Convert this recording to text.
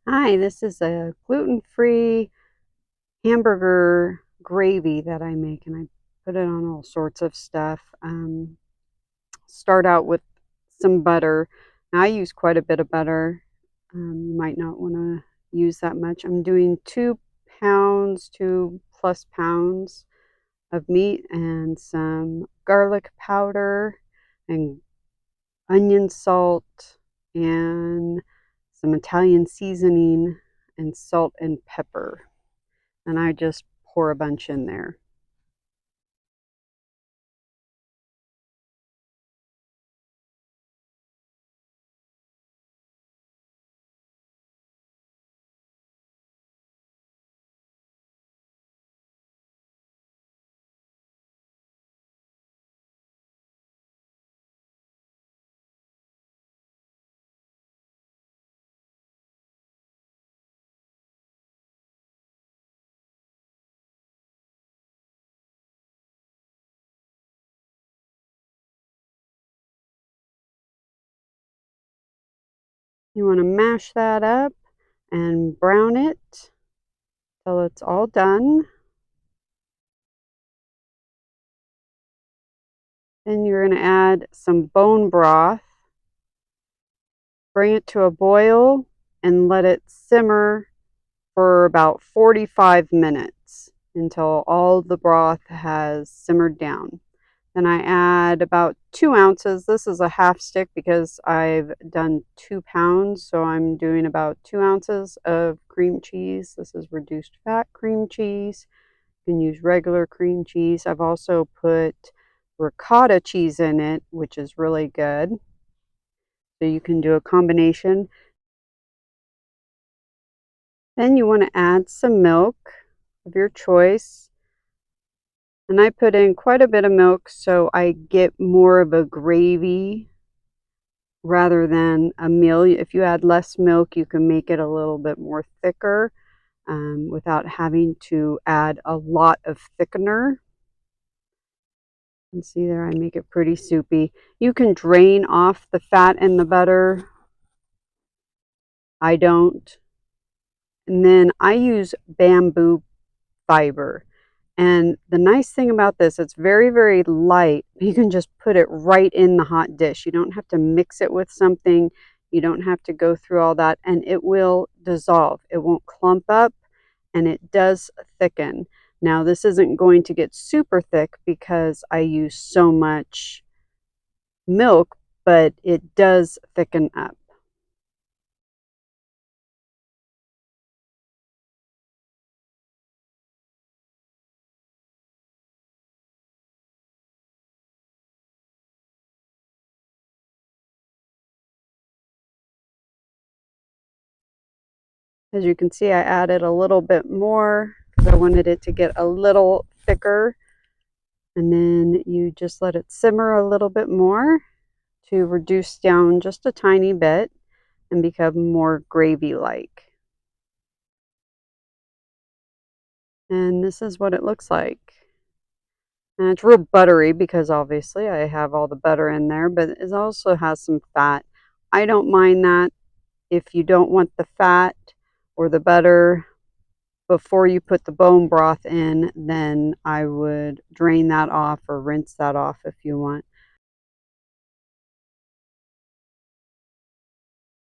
Hi, this is a gluten-free hamburger gravy that I make, and I put it on all sorts of stuff. Start out with some butter. Now, I use quite a bit of butter. You might not want to use that much. I'm doing 2 pounds, 2+ pounds of meat and some garlic powder and onion salt and some Italian seasoning and salt and pepper. And I just pour a bunch in there. You want to mash that up and brown it till it's all done. Then you're going to add some bone broth, bring it to a boil, and let it simmer for about 45 minutes until all the broth has simmered down. Then I add about 2 ounces. This is a half stick because I've done 2 pounds, so I'm doing about 2 ounces of cream cheese. This is reduced fat cream cheese. You can use regular cream cheese. I've also put ricotta cheese in it, which is really good. So you can do a combination. Then you want to add some milk of your choice. And I put in quite a bit of milk so I get more of a gravy rather than a meal. If you add less milk, you can make it a little bit more thicker without having to add a lot of thickener. And see there, I make it pretty soupy. You can drain off the fat and the butter. I don't. And then I use bamboo fiber. And the nice thing about this, it's very, very light. You can just put it right in the hot dish. You don't have to mix it with something. You don't have to go through all that, and it will dissolve. It won't clump up, and it does thicken. Now, this isn't going to get super thick because I use so much milk, but it does thicken up. As you can see, I added a little bit more because I wanted it to get a little thicker. And then you just let it simmer a little bit more to reduce down just a tiny bit and become more gravy-like. And this is what it looks like. And it's real buttery because obviously I have all the butter in there, but it also has some fat. I don't mind that. If you don't want the fat or the butter before you put the bone broth in, then I would drain that off or rinse that off if you want.